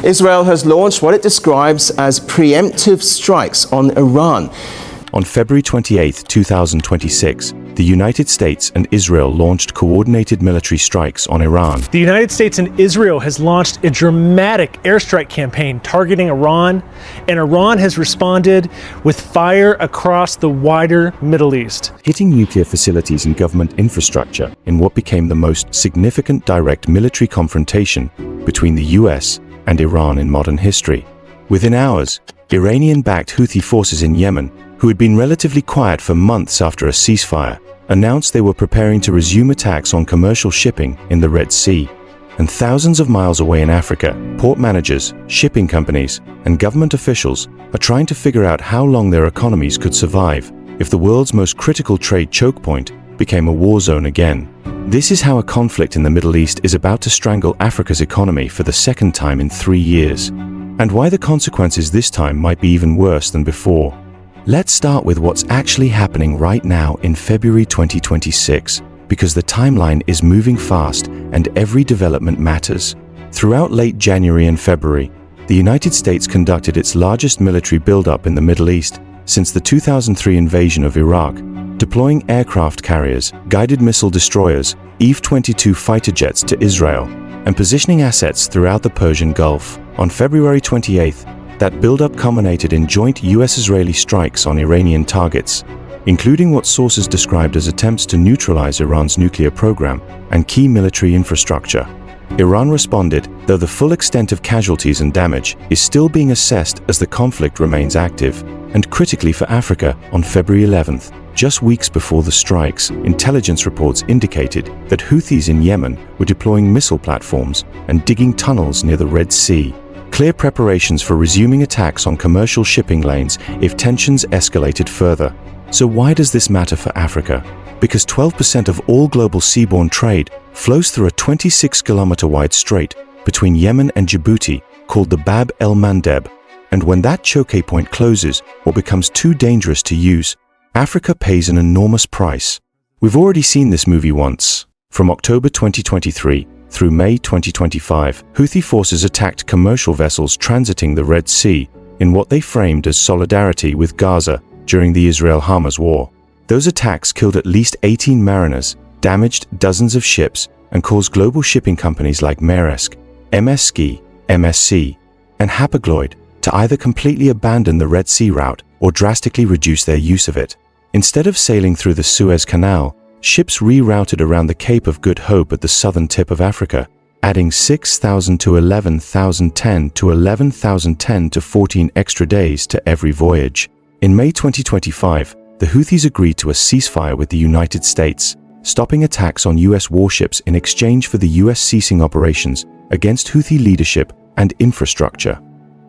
Israel has launched what it describes as preemptive strikes on Iran. On February 28, 2026, the United States and Israel launched coordinated military strikes on Iran. The United States and Israel has launched a dramatic airstrike campaign targeting Iran, and Iran has responded with fire across the wider Middle East, hitting nuclear facilities and government infrastructure in what became the most significant direct military confrontation between the US and Iran in modern history. Within hours, Iranian-backed Houthi forces in Yemen, who had been relatively quiet for months after a ceasefire, announced they were preparing to resume attacks on commercial shipping in the Red Sea. And thousands of miles away in Africa, port managers, shipping companies, and government officials are trying to figure out how long their economies could survive if the world's most critical trade chokepoint became a war zone again. This is how a conflict in the Middle East is about to strangle Africa's economy for the second time in 3 years, and why the consequences this time might be even worse than before. Let's start with what's actually happening right now in February 2026, because the timeline is moving fast and every development matters. Throughout late January and February, the United States conducted its largest military buildup in the Middle East since the 2003 invasion of Iraq, deploying aircraft carriers, guided missile destroyers, EF-22 fighter jets to Israel, and positioning assets throughout the Persian Gulf. On February 28th, that buildup culminated in joint US-Israeli strikes on Iranian targets, including what sources described as attempts to neutralize Iran's nuclear program and key military infrastructure. Iran responded, though the full extent of casualties and damage is still being assessed as the conflict remains active. And critically for Africa, on February 11th, just weeks before the strikes, intelligence reports indicated that Houthis in Yemen were deploying missile platforms and digging tunnels near the Red Sea. Clear preparations for resuming attacks on commercial shipping lanes if tensions escalated further. So why does this matter for Africa? Because 12% of all global seaborne trade flows through a 26-kilometer-wide strait between Yemen and Djibouti called the Bab el-Mandeb. And when that chokepoint closes or becomes too dangerous to use, Africa pays an enormous price. We've already seen this movie once. From October 2023 through May 2025, Houthi forces attacked commercial vessels transiting the Red Sea in what they framed as solidarity with Gaza during the Israel-Hamas war. Those attacks killed at least 18 mariners, damaged dozens of ships, and caused global shipping companies like Maersk, MSC, MSC, and Hapag-Lloyd to either completely abandon the Red Sea route or drastically reduce their use of it. Instead of sailing through the Suez Canal, ships rerouted around the Cape of Good Hope at the southern tip of Africa, adding 6,000 to 11,010 to 11,010 to 14 extra days to every voyage. In May 2025, the Houthis agreed to a ceasefire with the United States, stopping attacks on US warships in exchange for the US ceasing operations against Houthi leadership and infrastructure.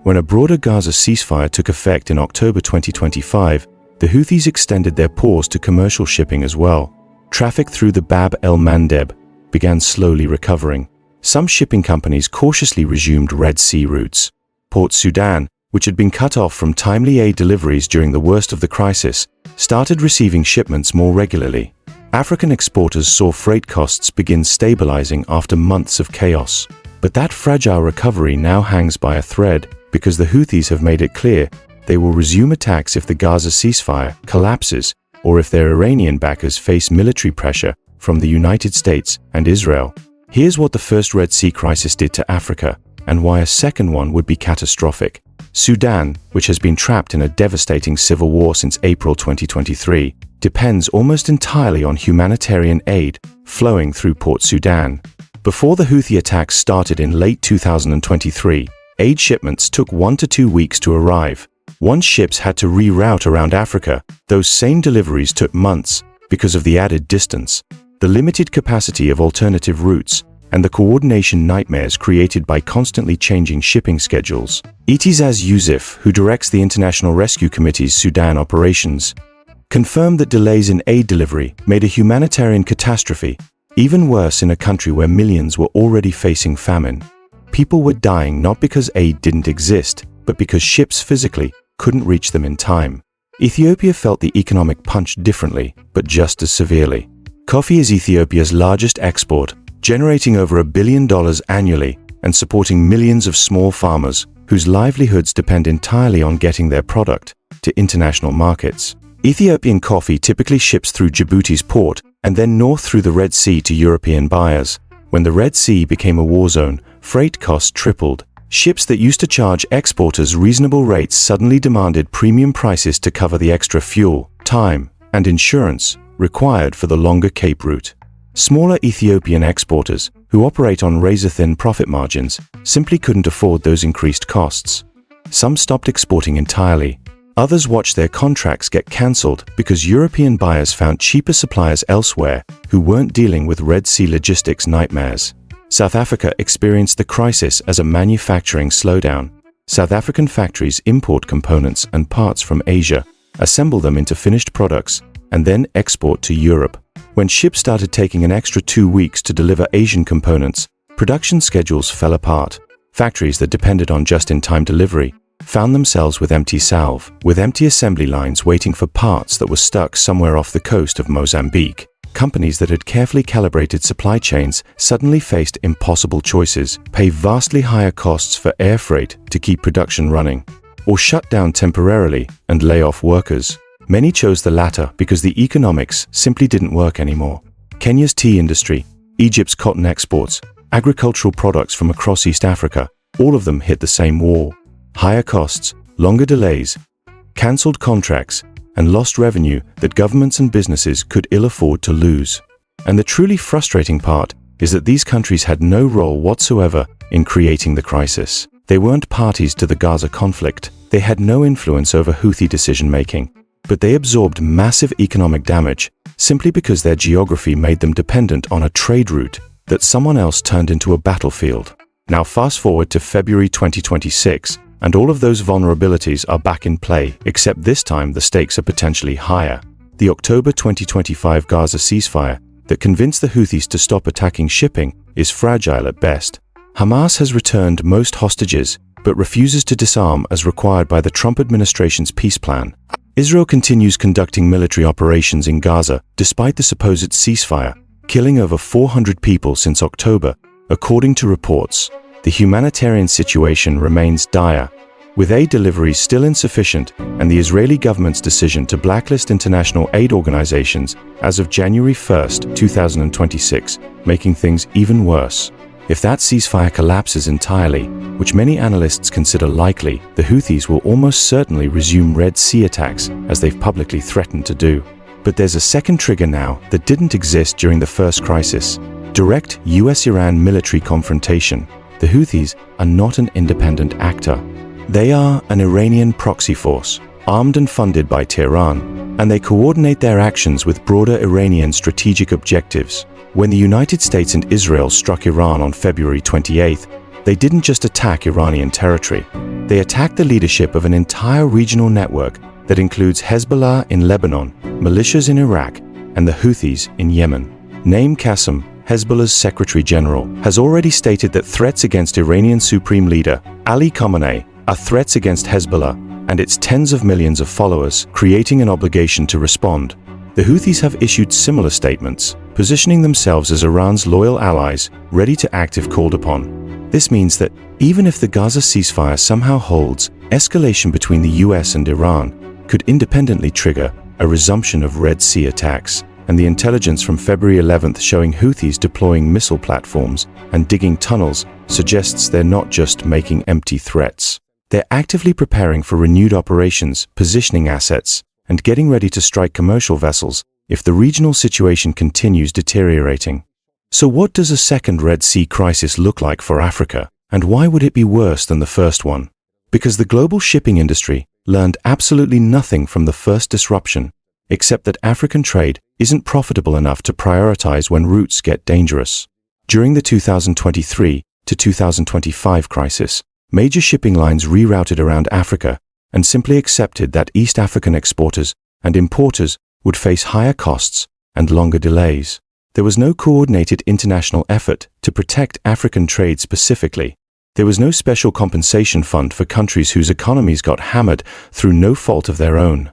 When a broader Gaza ceasefire took effect in October 2025, the Houthis extended their pause to commercial shipping as well. Traffic through the Bab el-Mandeb began slowly recovering. Some shipping companies cautiously resumed Red Sea routes. Port Sudan, which had been cut off from timely aid deliveries during the worst of the crisis, started receiving shipments more regularly. African exporters saw freight costs begin stabilizing after months of chaos. But that fragile recovery now hangs by a thread because the Houthis have made it clear they will resume attacks if the Gaza ceasefire collapses or if their Iranian backers face military pressure from the United States and Israel. Here's what the first Red Sea crisis did to Africa and why a second one would be catastrophic. Sudan, which has been trapped in a devastating civil war since April 2023, depends almost entirely on humanitarian aid flowing through Port Sudan. Before the Houthi attacks started in late 2023, aid shipments took 1 to 2 weeks to arrive. Once ships had to reroute around Africa, those same deliveries took months because of the added distance, the limited capacity of alternative routes, and the coordination nightmares created by constantly changing shipping schedules. Itizaz Yousef, who directs the International Rescue Committee's Sudan operations, confirmed that delays in aid delivery made a humanitarian catastrophe even worse in a country where millions were already facing famine. People were dying not because aid didn't exist, but because ships physically couldn't reach them in time. Ethiopia felt the economic punch differently, but just as severely. Coffee is Ethiopia's largest export, generating over $1 billion annually, and supporting millions of small farmers whose livelihoods depend entirely on getting their product to international markets. Ethiopian coffee typically ships through Djibouti's port and then north through the Red Sea to European buyers. When the Red Sea became a war zone, freight costs tripled. Ships that used to charge exporters reasonable rates suddenly demanded premium prices to cover the extra fuel, time, and insurance required for the longer Cape route. Smaller Ethiopian exporters, who operate on razor-thin profit margins, simply couldn't afford those increased costs. Some stopped exporting entirely. Others watched their contracts get cancelled because European buyers found cheaper suppliers elsewhere who weren't dealing with Red Sea logistics nightmares. South Africa experienced the crisis as a manufacturing slowdown. South African factories import components and parts from Asia, assemble them into finished products, and then export to Europe. When ships started taking an extra 2 weeks to deliver Asian components, production schedules fell apart. Factories that depended on just-in-time delivery found themselves with empty assembly lines waiting for parts that were stuck somewhere off the coast of Mozambique. Companies that had carefully calibrated supply chains suddenly faced impossible choices: pay vastly higher costs for air freight to keep production running, or shut down temporarily and lay off workers. Many chose the latter because the economics simply didn't work anymore. Kenya's tea industry, Egypt's cotton exports, agricultural products from across East Africa, all of them hit the same wall. Higher costs, longer delays, cancelled contracts, and lost revenue that governments and businesses could ill afford to lose. And the truly frustrating part is that these countries had no role whatsoever in creating the crisis. They weren't parties to the Gaza conflict. They had no influence over Houthi decision-making. But they absorbed massive economic damage simply because their geography made them dependent on a trade route that someone else turned into a battlefield. Now fast forward to February 2026, and all of those vulnerabilities are back in play, except this time the stakes are potentially higher. The October 2025 Gaza ceasefire that convinced the Houthis to stop attacking shipping is fragile at best. Hamas has returned most hostages, but refuses to disarm as required by the Trump administration's peace plan. Israel continues conducting military operations in Gaza despite the supposed ceasefire, killing over 400 people since October, according to reports. The humanitarian situation remains dire, with aid deliveries still insufficient and the Israeli government's decision to blacklist international aid organizations as of January 1, 2026, making things even worse. If that ceasefire collapses entirely, which many analysts consider likely, the Houthis will almost certainly resume Red Sea attacks, as they've publicly threatened to do. But there's a second trigger now that didn't exist during the first crisis: direct US-Iran military confrontation. The Houthis are not an independent actor. They are an Iranian proxy force, armed and funded by Tehran, and they coordinate their actions with broader Iranian strategic objectives. When the United States and Israel struck Iran on February 28th, they didn't just attack Iranian territory. They attacked the leadership of an entire regional network that includes Hezbollah in Lebanon, militias in Iraq, and the Houthis in Yemen. Naim Qassem, Hezbollah's Secretary General, has already stated that threats against Iranian Supreme Leader Ali Khamenei are threats against Hezbollah and its tens of millions of followers, creating an obligation to respond. The Houthis have issued similar statements, positioning themselves as Iran's loyal allies, ready to act if called upon. This means that even if the Gaza ceasefire somehow holds, escalation between the US and Iran could independently trigger a resumption of Red Sea attacks, and the intelligence from February 11th showing Houthis deploying missile platforms and digging tunnels suggests they're not just making empty threats. They're actively preparing for renewed operations, positioning assets, and getting ready to strike commercial vessels if the regional situation continues deteriorating. So what does a second Red Sea crisis look like for Africa, and why would it be worse than the first one? Because the global shipping industry learned absolutely nothing from the first disruption, except that African trade isn't profitable enough to prioritize when routes get dangerous. During the 2023 to 2025 crisis, major shipping lines rerouted around Africa and simply accepted that East African exporters and importers would face higher costs and longer delays. There was no coordinated international effort to protect African trade specifically. There was no special compensation fund for countries whose economies got hammered through no fault of their own.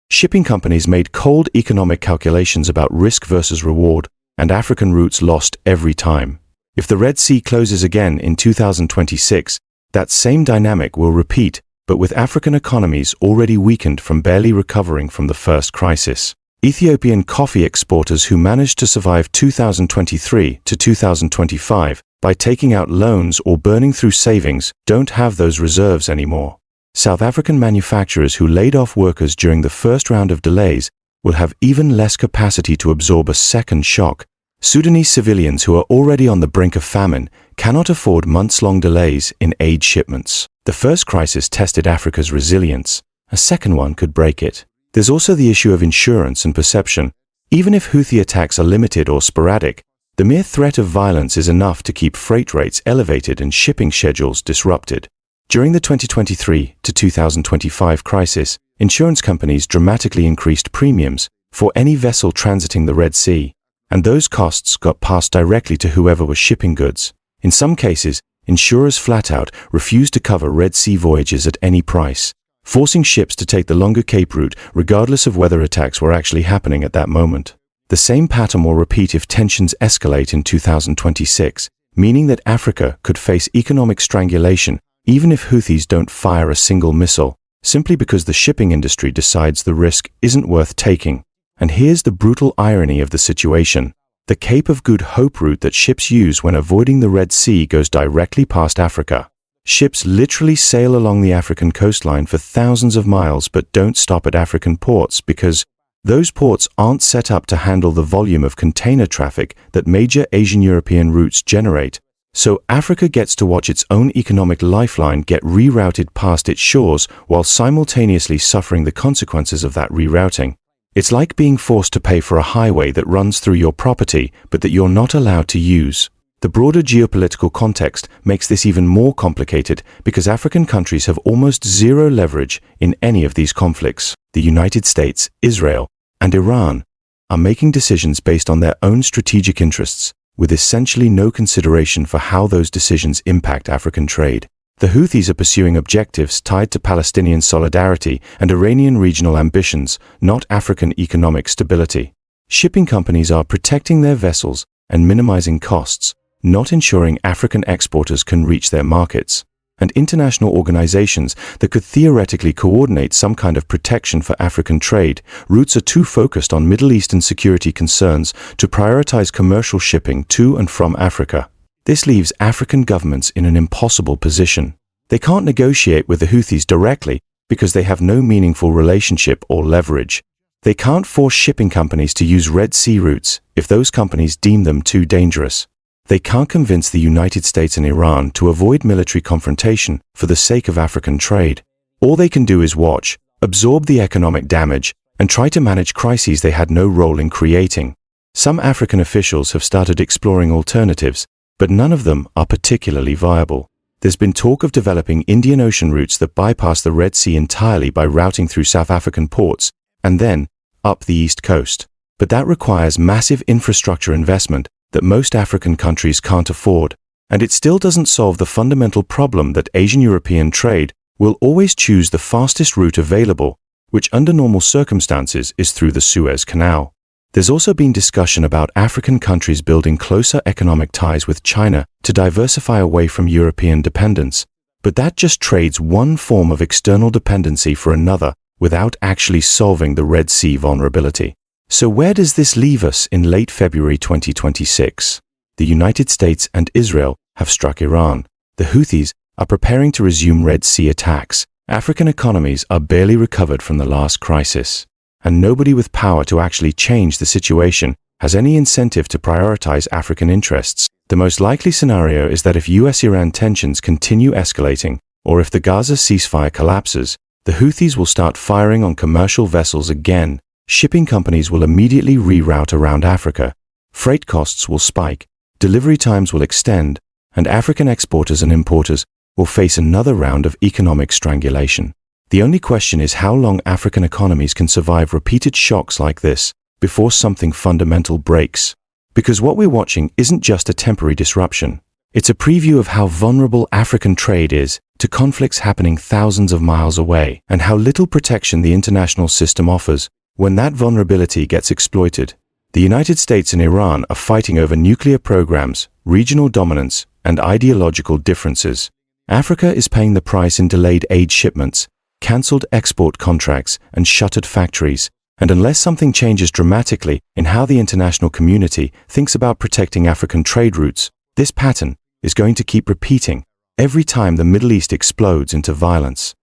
Shipping companies made cold economic calculations about risk versus reward, and African routes lost every time. If the Red Sea closes again in 2026, that same dynamic will repeat, but with African economies already weakened from barely recovering from the first crisis. Ethiopian coffee exporters who managed to survive 2023 to 2025 by taking out loans or burning through savings don't have those reserves anymore. South African manufacturers who laid off workers during the first round of delays will have even less capacity to absorb a second shock. Sudanese civilians who are already on the brink of famine cannot afford months-long delays in aid shipments. The first crisis tested Africa's resilience. A second one could break it. There's also the issue of insurance and perception. Even if Houthi attacks are limited or sporadic, the mere threat of violence is enough to keep freight rates elevated and shipping schedules disrupted. During the 2023 to 2025 crisis, insurance companies dramatically increased premiums for any vessel transiting the Red Sea, and those costs got passed directly to whoever was shipping goods. In some cases, insurers flat out refused to cover Red Sea voyages at any price, forcing ships to take the longer Cape route regardless of whether attacks were actually happening at that moment. The same pattern will repeat if tensions escalate in 2026, meaning that Africa could face economic strangulation even if Houthis don't fire a single missile, simply because the shipping industry decides the risk isn't worth taking. And here's the brutal irony of the situation. The Cape of Good Hope route that ships use when avoiding the Red Sea goes directly past Africa. Ships literally sail along the African coastline for thousands of miles but don't stop at African ports because those ports aren't set up to handle the volume of container traffic that major Asian-European routes generate. So Africa gets to watch its own economic lifeline get rerouted past its shores while simultaneously suffering the consequences of that rerouting. It's like being forced to pay for a highway that runs through your property but that you're not allowed to use. The broader geopolitical context makes this even more complicated because African countries have almost zero leverage in any of these conflicts. The United States, Israel, and Iran are making decisions based on their own strategic interests, with essentially no consideration for how those decisions impact African trade. The Houthis are pursuing objectives tied to Palestinian solidarity and Iranian regional ambitions, not African economic stability. Shipping companies are protecting their vessels and minimizing costs, not ensuring African exporters can reach their markets. And international organizations that could theoretically coordinate some kind of protection for African trade routes are too focused on Middle Eastern security concerns to prioritize commercial shipping to and from Africa. This leaves African governments in an impossible position. They can't negotiate with the Houthis directly because they have no meaningful relationship or leverage. They can't force shipping companies to use Red Sea routes if those companies deem them too dangerous. They can't convince the United States and Iran to avoid military confrontation for the sake of African trade. All they can do is watch, absorb the economic damage, and try to manage crises they had no role in creating. Some African officials have started exploring alternatives, but none of them are particularly viable. There's been talk of developing Indian Ocean routes that bypass the Red Sea entirely by routing through South African ports and then up the east coast. But that requires massive infrastructure investment that most African countries can't afford, and it still doesn't solve the fundamental problem that Asian-European trade will always choose the fastest route available, which under normal circumstances is through the Suez Canal. There's also been discussion about African countries building closer economic ties with China to diversify away from European dependence, but that just trades one form of external dependency for another without actually solving the Red Sea vulnerability. So where does this leave us in late February 2026? The United States and Israel have struck Iran. The Houthis are preparing to resume Red Sea attacks. African economies are barely recovered from the last crisis, and nobody with power to actually change the situation has any incentive to prioritize African interests. The most likely scenario is that if US-Iran tensions continue escalating, or if the Gaza ceasefire collapses, the Houthis will start firing on commercial vessels again. Shipping companies will immediately reroute around Africa. Freight costs will spike, delivery times will extend, and African exporters and importers will face another round of economic strangulation. The only question is how long African economies can survive repeated shocks like this before something fundamental breaks. Because what we're watching isn't just a temporary disruption. It's a preview of how vulnerable African trade is to conflicts happening thousands of miles away, and how little protection the international system offers when that vulnerability gets exploited. The United States and Iran are fighting over nuclear programs, regional dominance, and ideological differences. Africa is paying the price in delayed aid shipments, cancelled export contracts, and shuttered factories. And unless something changes dramatically in how the international community thinks about protecting African trade routes, this pattern is going to keep repeating every time the Middle East explodes into violence.